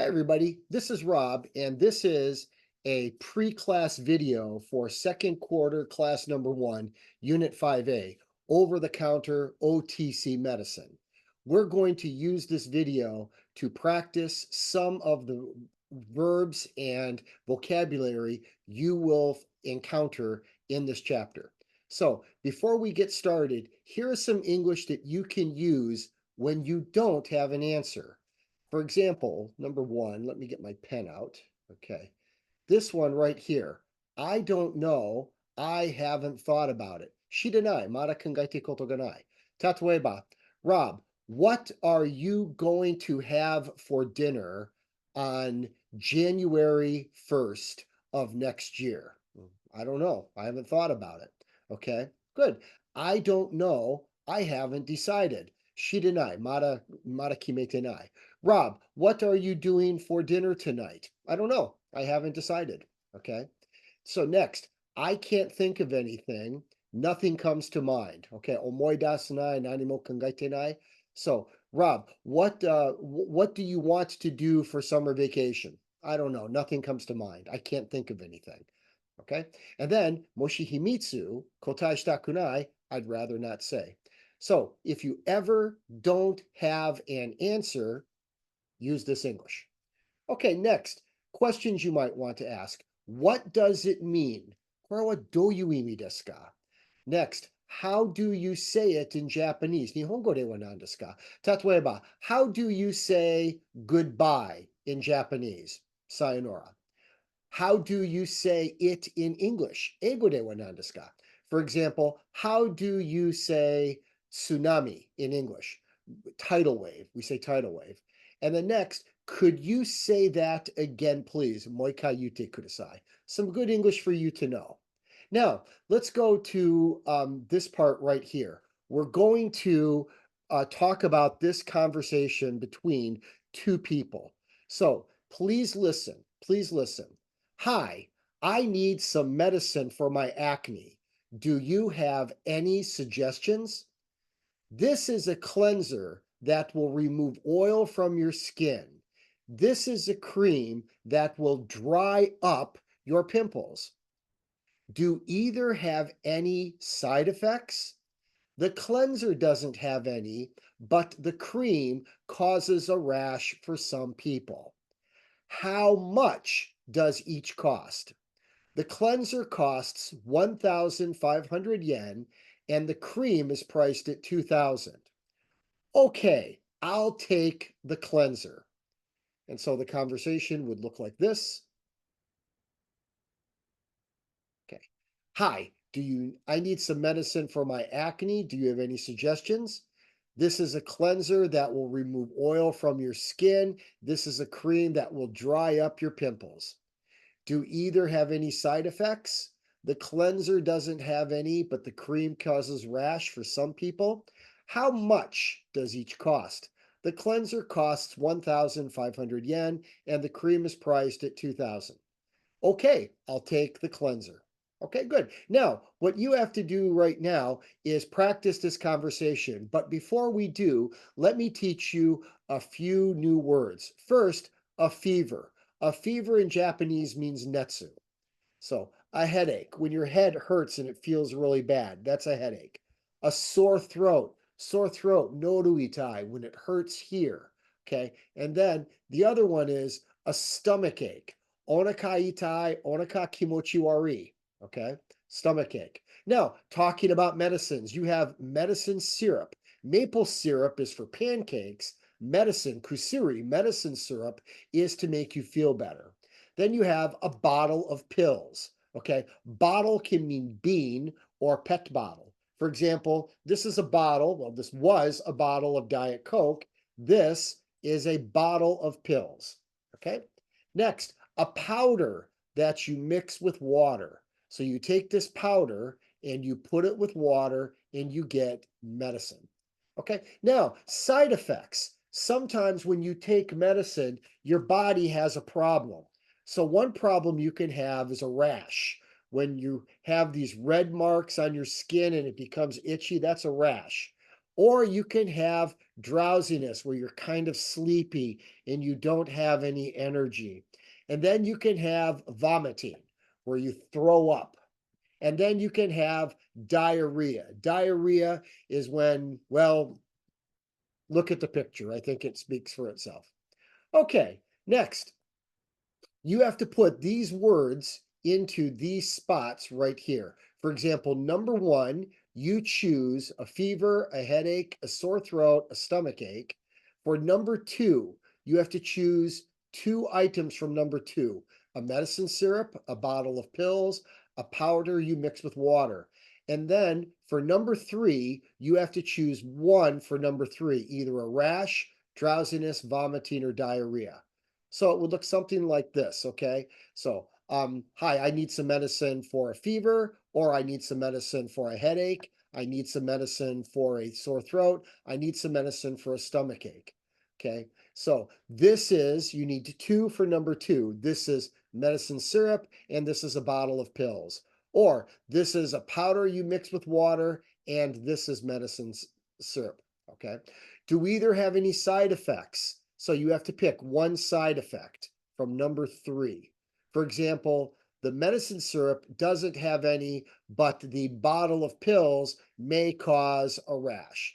Hi, everybody. This is Rob, and this is a pre-class video for second quarter class number 1, Unit 5A, over-the-counter OTC medicine. We're going to use this video to practice some of the verbs and vocabulary you will encounter in this chapter. So, before we get started, here is some English that you can use when you don't have an answer. For example, number 1, let me get my pen out. Okay. This one right here. I don't know. I haven't thought about it. Shiranai. Mada kangaite koto ga nai. Tatoeba. Rob, what are you going to have for dinner on January 1st of next year? I don't know. I haven't thought about it. Okay. Good. I don't know. I haven't decided. Shiranai. Mada kimete nai. Rob, what are you doing for dinner tonight? I don't know. I haven't decided. Okay. So next, I can't think of anything. Nothing comes to mind. Okay. Omoidasu nai, nani mo kangaite nai. So, Rob, what do you want to do for summer vacation? I don't know. Nothing comes to mind. I can't think of anything. Okay. And then moshi himitsu kotai shitaku nai, I'd rather not say. So, if you ever don't have an answer, use this English. Okay, next, questions you might want to ask. What does it mean? これはどういう意味ですか? Next, how do you say it in Japanese? 日本語では何ですか? 例えば, how do you say goodbye in Japanese? Sayonara. How do you say it in English? 英語では何ですか? For example, how do you say tsunami in English? Tidal wave. We say tidal wave. And the next, could you say that again, please? もう一回言ってください. Some good English for you to know. Now, let's go to this part right here. We're going to talk about this conversation between two people. So please listen. Please listen. Hi, I need some medicine for my acne. Do you have any suggestions? This is a cleanser that will remove oil from your skin. This is a cream that will dry up your pimples. Do either have any side effects? The cleanser doesn't have any, but the cream causes a rash for some people. How much does each cost? The cleanser costs 1,500 yen and the cream is priced at 2,000. Okay, I'll take the cleanser. And so the conversation would look like this. Okay. Hi, I need some medicine for my acne. Do you have any suggestions? This is a cleanser that will remove oil from your skin. This is a cream that will dry up your pimples. Do either have any side effects? The cleanser doesn't have any, but the cream causes rash for some people. How much does each cost? The cleanser costs 1,500 yen and the cream is priced at 2,000. Okay, I'll take the cleanser. Okay, good. Now, what you have to do right now is practice this conversation. But before we do, let me teach you a few new words. First, a fever. A fever in Japanese means netsu. So, a headache. When your head hurts and it feels really bad, that's a headache. A sore throat. Sore throat, noru itai, when it hurts here. Okay, and then the other one is a stomach ache. Onaka itai, onaka kimochi wari. Okay, stomach ache. Now, talking about medicines, you have medicine syrup. Maple syrup is for pancakes. Medicine, kusiri, medicine syrup, is to make you feel better. Then you have a bottle of pills. Okay, bottle can mean bean or pet bottle. For example, this is a bottle. Well, this was a bottle of Diet Coke. This is a bottle of pills. Okay, next, a powder that you mix with water. So you take this powder and you put it with water and you get medicine. Okay, now side effects. Sometimes when you take medicine, your body has a problem. So one problem you can have is a rash. When you have these red marks on your skin and it becomes itchy, that's a rash. Or you can have drowsiness where you're kind of sleepy and you don't have any energy. And then you can have vomiting where you throw up. And then you can have diarrhea. Diarrhea is when, well, look at the picture. I think it speaks for itself. Okay, next, you have to put these words into these spots right here. For example, number one, you choose a fever, a headache, a sore throat, a stomach ache. For number two, you have to choose two items from number two, a medicine syrup, a bottle of pills, a powder you mix with water. And then for number three, you have to choose one for number three, either a rash, drowsiness, vomiting, or diarrhea. So it would look something like this, okay? So, hi, I need some medicine for a fever, or I need some medicine for a headache. I need some medicine for a sore throat. I need some medicine for a stomach ache. Okay, so this is, you need two for number two. This is medicine syrup, and this is a bottle of pills. Or this is a powder you mix with water, and this is medicine syrup. Okay, do either have any side effects? So you have to pick one side effect from number three. For example, the medicine syrup doesn't have any, but the bottle of pills may cause a rash.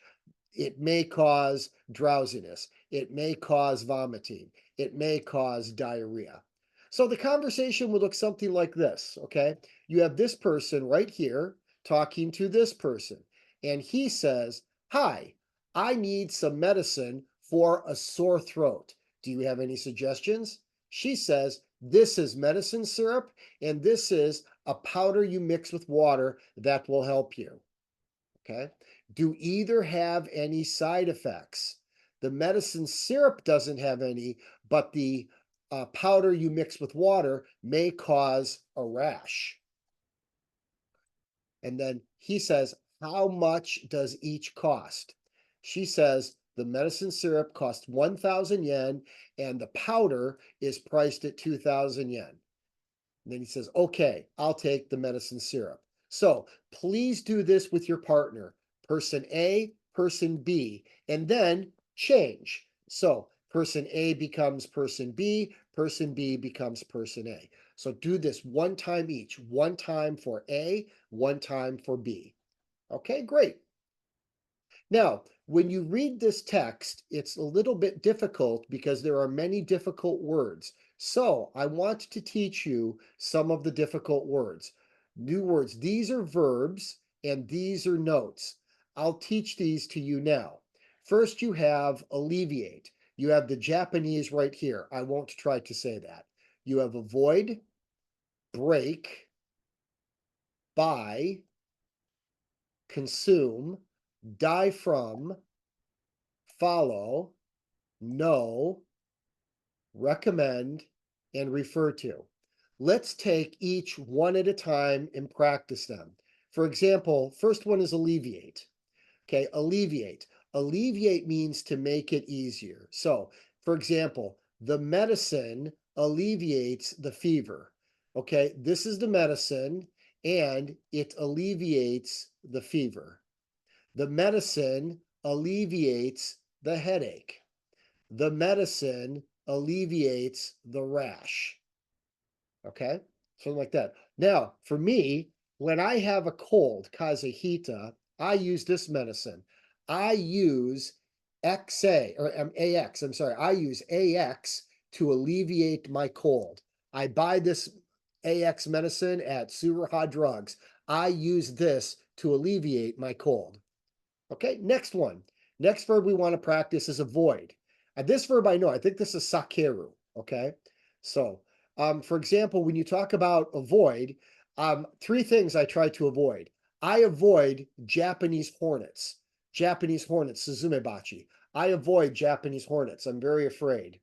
It may cause drowsiness. It may cause vomiting. It may cause diarrhea. So the conversation would look something like this, okay? You have this person right here talking to this person, and he says, hi, I need some medicine for a sore throat. Do you have any suggestions? She says, this is medicine syrup, and this is a powder you mix with water that will help you. Okay. Do either have any side effects? The medicine syrup doesn't have any, but the powder you mix with water may cause a rash. And then he says, how much does each cost? She says, the medicine syrup costs 1,000 yen and the powder is priced at 2,000 yen. And then he says, okay, I'll take the medicine syrup. So please do this with your partner, person A, person B, and then change. So person A becomes person B becomes person A. So do this one time each, one time for A, one time for B. Okay, great. Now, when you read this text, it's a little bit difficult because there are many difficult words. So I want to teach you some of the difficult words. New words. These are verbs and these are notes. I'll teach these to you now. First, you have alleviate. You have the Japanese right here. I won't try to say that. You have avoid, break, buy, consume, die from, follow, know, recommend, and refer to. Let's take each one at a time and practice them. For example, first one is alleviate. Okay, alleviate. Alleviate means to make it easier. So, for example, the medicine alleviates the fever. Okay, this is the medicine and it alleviates the fever. The medicine alleviates the headache. The medicine alleviates the rash. Okay, something like that. Now, for me, when I have a cold, Kazuhita, I use this medicine. I use XA or AX. I'm sorry. I use AX to alleviate my cold. I buy this AX medicine at Tsuruha Drugs. I use this to alleviate my cold. Okay, next one. Next verb we want to practice is avoid. And this verb I know, I think this is sakeru. Okay, so for example, when you talk about avoid, three things I try to avoid. I avoid Japanese hornets, Suzumebachi. I avoid Japanese hornets. I'm very afraid.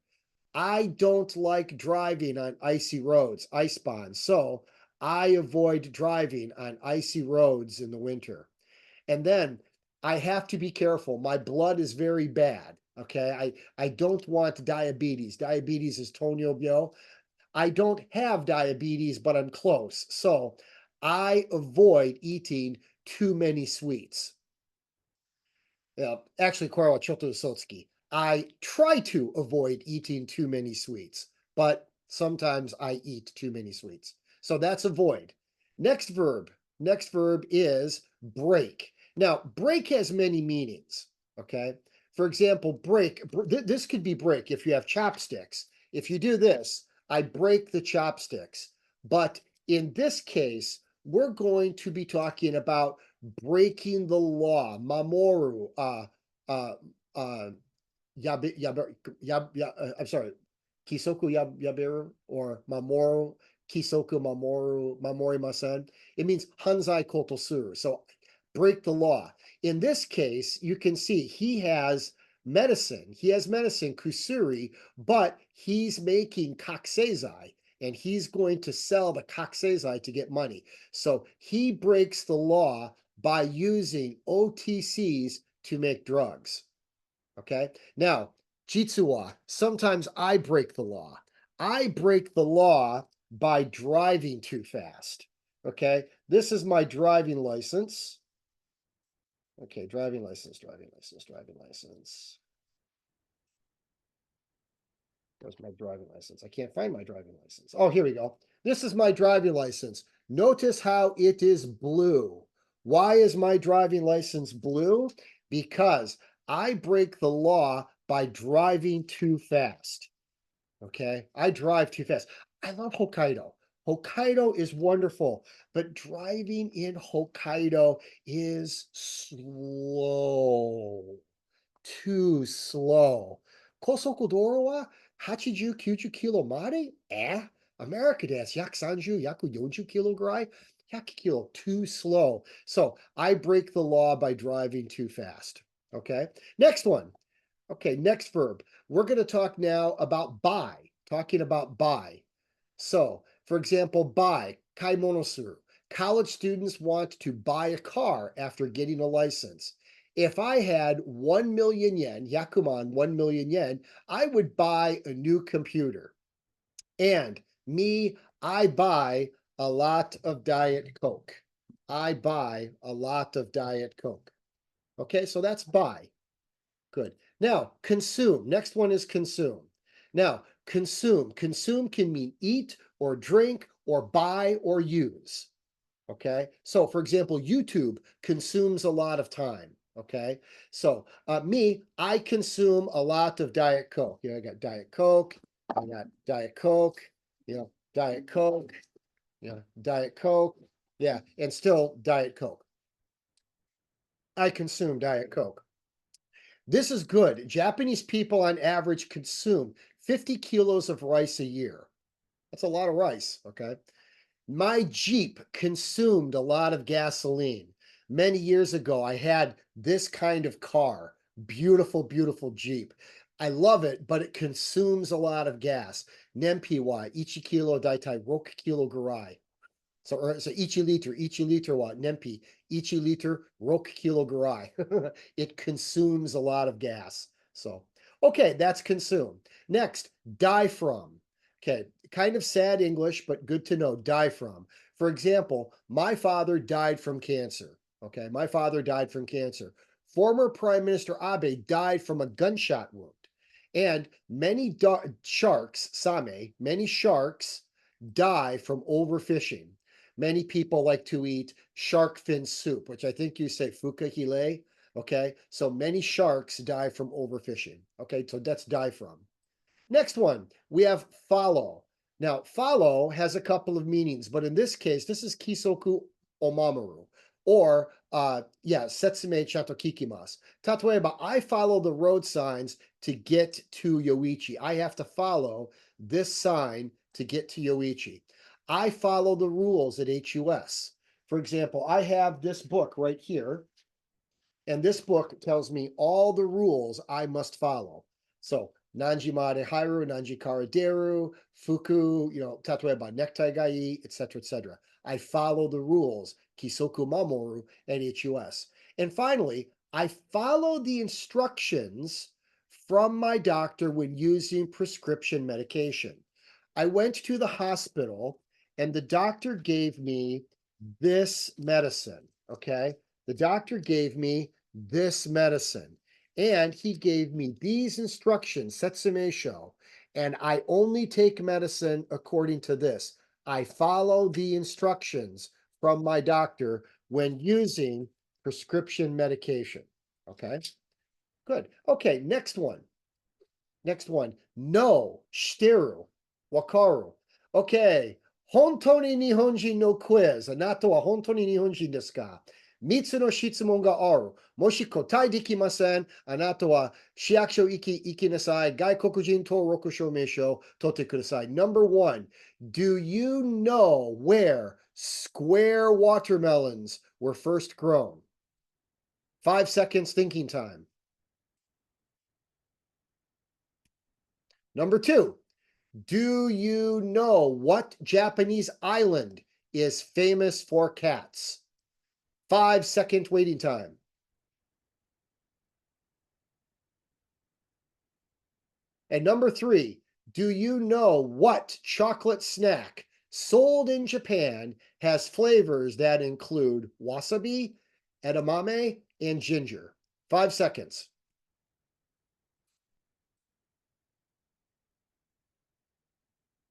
I don't like driving on icy roads, ice bonds. So I avoid driving on icy roads in the winter. And then I have to be careful. My blood is very bad. Okay. I don't want diabetes. Diabetes is Tonyo. I don't have diabetes, but I'm close. So I avoid eating too many sweets. Actually, Korwa Choto Sotsuki. I try to avoid eating too many sweets, but sometimes I eat too many sweets. So that's avoid. Next verb. Next verb is break. Now, break has many meanings. Okay. For example, break. This could be break if you have chopsticks. If you do this, I break the chopsticks. But in this case, we're going to be talking about breaking the law, mamoru, uh, uh, I'm sorry, kisoku yaberu or mamoru, kisoku mamoru, mamorimasen. It means hanzai kotosuru. So break the law. In this case, you can see he has medicine. He has medicine, kusuri, but he's making kakusei, and he's going to sell the kakusei to get money. So he breaks the law by using OTCs to make drugs. Okay. Now, jitsuwa, sometimes I break the law. I break the law by driving too fast. Okay. This is my driving license. Okay. Driving license, driving license, driving license. Where's my driving license? I can't find my driving license. Oh, here we go. This is my driving license. Notice how it is blue. Why is my driving license blue? Because I break the law by driving too fast. Okay, I drive too fast. I love Hokkaido. Hokkaido is wonderful, but driving in Hokkaido is slow, too slow. 高速道路は80、90キロまでアメリカです130、約40キロぐらい100キロ too slow. So I break the law by driving too fast. Okay, next one. Okay, next verb. We're going to talk now about buy, talking about buy. So, for example, buy, kaimonosuru. College students want to buy a car after getting a license. If I had 1 million yen, yakuman 1 million yen, I would buy a new computer. And me, I buy a lot of Diet Coke. I buy a lot of Diet Coke. Okay, so that's buy. Good. Now, consume. Next one is consume. Now, consume. Consume can mean eat or drink or buy or use. Okay. So, for example, YouTube consumes a lot of time. Okay. So, me, I consume a lot of Diet Coke. I got Diet Coke. I got Diet Coke. Diet Coke. Diet Coke. Yeah. And still Diet Coke. I consume Diet Coke. This is good. Japanese people on average consume 50 kilos of rice a year. That's a lot of rice, okay? My Jeep consumed a lot of gasoline. Many years ago, I had this kind of car. Beautiful, beautiful Jeep. I love it, but it consumes a lot of gas. Nenpi ichi kilo daitai roku kilo gurai. So ichi liter wa nenpi, ichi liter roku kilo gurai. It consumes a lot of gas. So, okay, that's consume. Next, die from. Okay, kind of sad English, but good to know. Die from. For example, my father died from cancer. Okay, my father died from cancer. Former Prime Minister Abe died from a gunshot wound. And many sharks, same, many sharks die from overfishing. Many people like to eat shark fin soup, which I think you say fukahile. Okay, so many sharks die from overfishing. Okay, so that's die from. Next one, we have follow. Now, follow has a couple of meanings, but in this case, this is kisoku omamoru, or setsume chanto kikimasu. Tatoeba, I follow the road signs to get to Yoichi. I have to follow this sign to get to Yoichi. I follow the rules at HUS. For example, I have this book right here, and this book tells me all the rules I must follow. So, nanji made hairu, nanji kara deru, fuku, tatoeba necktie gai, etc., etc. I follow the rules, kisoku mamoru, at HUS. And finally, I follow the instructions from my doctor when using prescription medication. I went to the hospital and the doctor gave me this medicine, okay? The doctor gave me this medicine. And he gave me these instructions, Setsumeisho, and I only take medicine according to this. I follow the instructions from my doctor when using prescription medication. Okay, good. Okay, next one. Next one. No, shiteru, wakaru. Okay, hontoni nihonjin no quiz. Anato wa hontoni nihonjin desu ka? Mitsu no shitsumon ga aru. Moshi kotai dekimasen, anato wa shiakusho ikinasai, gaikokujin to rokusho meisho totte kudasai. Number one, do you know where square watermelons were first grown? 5 seconds thinking time. Number two, do you know what Japanese island is famous for cats? 5 second waiting time. And number three, do you know what chocolate snack sold in Japan has flavors that include wasabi, edamame, and ginger? 5 seconds.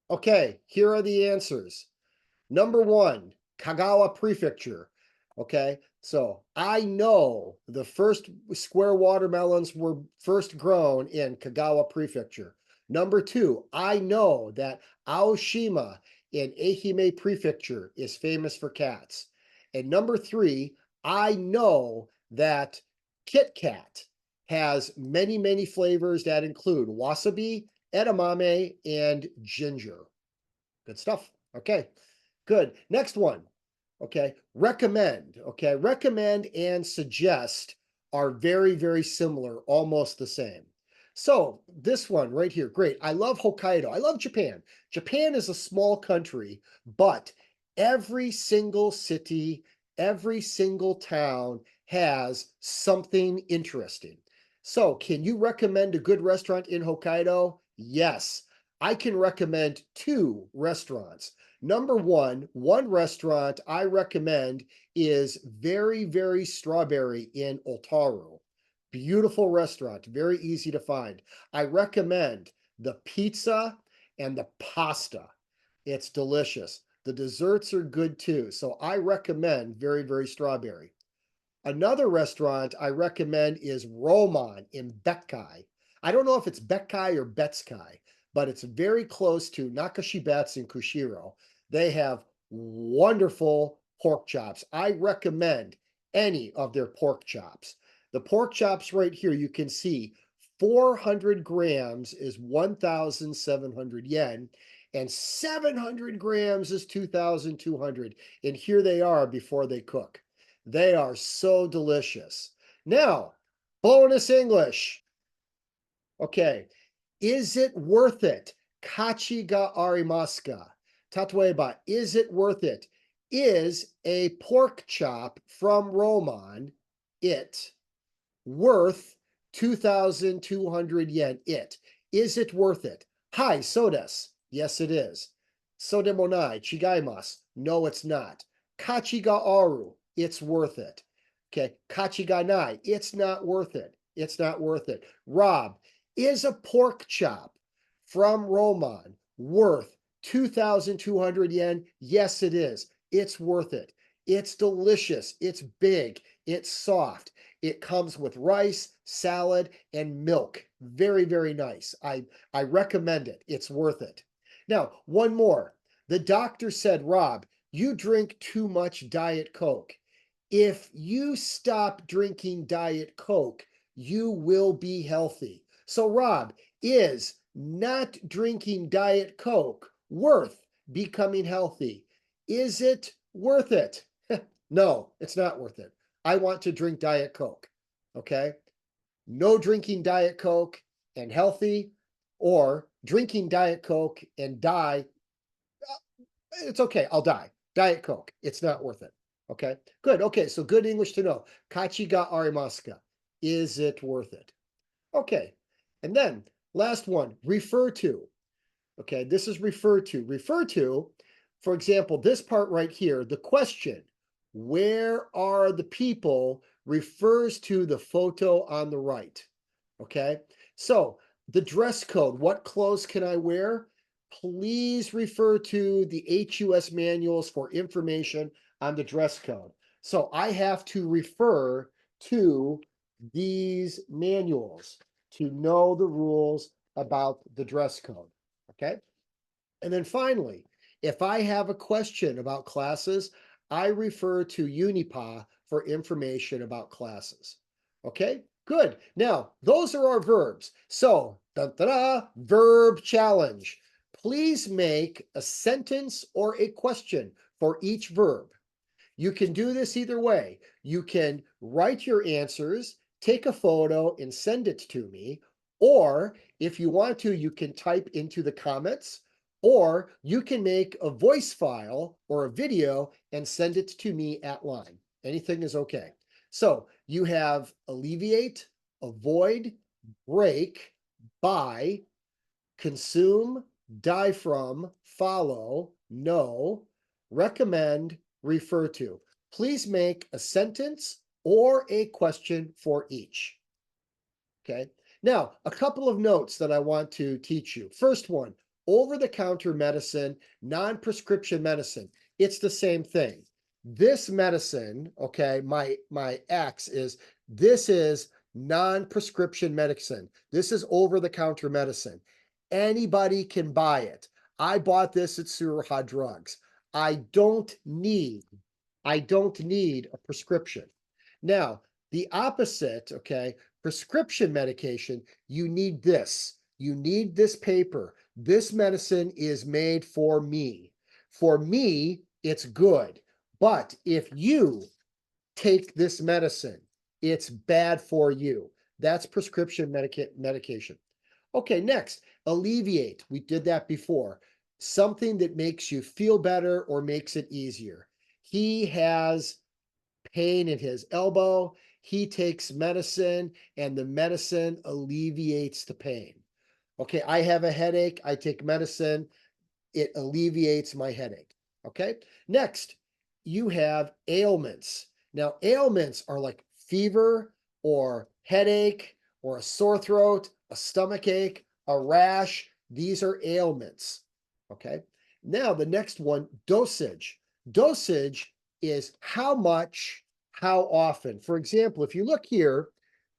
Okay, here are the answers. Number one, Kagawa Prefecture. Okay, so I know the first square watermelons were first grown in Kagawa Prefecture. Number two, I know that Aoshima in Ehime Prefecture is famous for cats. And number three, I know that Kit Kat has many, many flavors that include wasabi, edamame, and ginger. Good stuff. Okay. Good. Next one. Okay. Recommend. Okay. Recommend and suggest are very, very similar, almost the same. So this one right here, great. I love Hokkaido. I love Japan. Japan is a small country, but every single city, every single town has something interesting. So can you recommend a good restaurant in Hokkaido? Yes. I can recommend two restaurants. Number one restaurant I recommend is Very, Very Strawberry in Otaru. Beautiful restaurant, very easy to find. I recommend the pizza and the pasta. It's delicious. The desserts are good too. So I recommend Very, Very Strawberry. Another restaurant I recommend is Roman in Betkai. I don't know if it's Betkai or Betskai, but it's very close to Nakashibetsu in Kushiro. They have wonderful pork chops. I recommend any of their pork chops. The pork chops right here, you can see 400 grams is 1,700 yen, and 700 grams is 2,200. And here they are before they cook. They are so delicious. Now, bonus English. Okay, is it worth it? Kachi ga arimasu ka? Tatoeba, is it worth it? Is a pork chop from Roman, it, worth 2,200 yen? It. Is it worth it? Hi, so desu. Yes, it is. So demonai, chigaimasu. No, it's not. Kachi ga aru. It's worth it. Okay, kachi ga nai. It's not worth it. It's not worth it. Rob, is a pork chop from Roman worth 2,200 yen? Yes, it is. It's worth it. It's delicious. It's big. It's soft. It comes with rice, salad, and milk. Very, very nice. I recommend it. It's worth it. Now, one more. The doctor said, Rob, you drink too much Diet Coke. If you stop drinking Diet Coke, you will be healthy. So, Rob, is not drinking Diet Coke worth becoming healthy? Is it worth it? No, it's not worth it. I want to drink Diet Coke. Okay? No drinking Diet Coke and healthy, or drinking Diet Coke and die. It's okay. I'll die. Diet Coke. It's not worth it. Okay? Good. Okay. So good English to know. Kachi ga arimasu ka? Is it worth it? Okay. And then last one, refer to. Okay. This is refer to. Refer to, for example, this part right here, the question, where are the people refers to the photo on the right. Okay, so the dress code, what clothes can I wear? Please refer to the HUS manuals for information on the dress code. So I have to refer to these manuals to know the rules about the dress code. Okay. And then finally, if I have a question about classes, I refer to Unipa for information about classes. Okay, good. Now, those are our verbs. So, verb challenge. Please make a sentence or a question for each verb. You can do this either way. You can write your answers, take a photo, and send it to me. Or if you want to, you can type into the comments, or you can make a voice file or a video and send it to me at line. Anything is okay. So you have alleviate, avoid, break, buy, consume, die from, follow, know, recommend, refer to. Please make a sentence or a question for each. Okay. Now, a couple of notes that I want to teach you. First one, over-the-counter medicine, non-prescription medicine. It's the same thing. This medicine, okay, my X is, this is non-prescription medicine. This is over-the-counter medicine. Anybody can buy it. I bought this at Suruha Drugs. I don't need a prescription. Now, the opposite, okay, prescription medication, you need this. You need this paper. This medicine is made for me. For me, it's good. But if you take this medicine, it's bad for you. That's prescription medication. Okay, next, alleviate. We did that before. Something that makes you feel better or makes it easier. He has pain in his elbow. He takes medicine and the medicine alleviates the pain. Okay, I have a headache. I take medicine. It alleviates my headache. Okay, next, you have ailments. Now, ailments are like fever or headache or a sore throat, a stomach ache, a rash. These are ailments. Okay, now the next one, dosage. Dosage is how much, how often. For example, if you look here,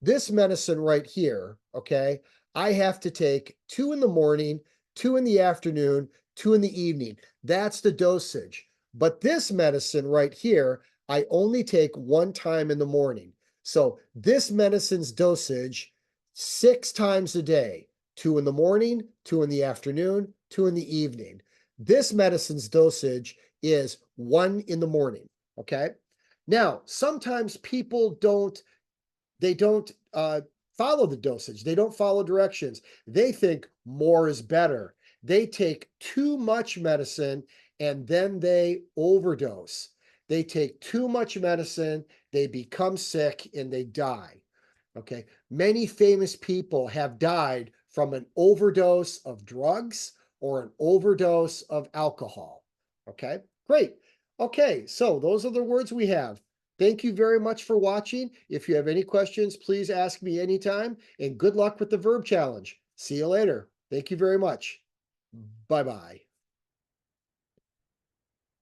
this medicine right here, okay, I have to take 2 in the morning, 2 in the afternoon, 2 in the evening. That's the dosage. But this medicine right here, I only take 1 time in the morning. So this medicine's dosage 6 times a day, 2 in the morning, 2 in the afternoon, 2 in the evening. This medicine's dosage is 1 in the morning. Okay. Now, sometimes people don't follow the dosage. They don't follow directions. They think more is better. They take too much medicine and then they overdose. They take too much medicine, they become sick, and they die. Okay. Many famous people have died from an overdose of drugs or an overdose of alcohol. Okay. Great. Okay. So those are the words we have. Thank you very much for watching. If you have any questions, please ask me anytime, and good luck with the verb challenge. See you later. Thank you very much. Bye-bye.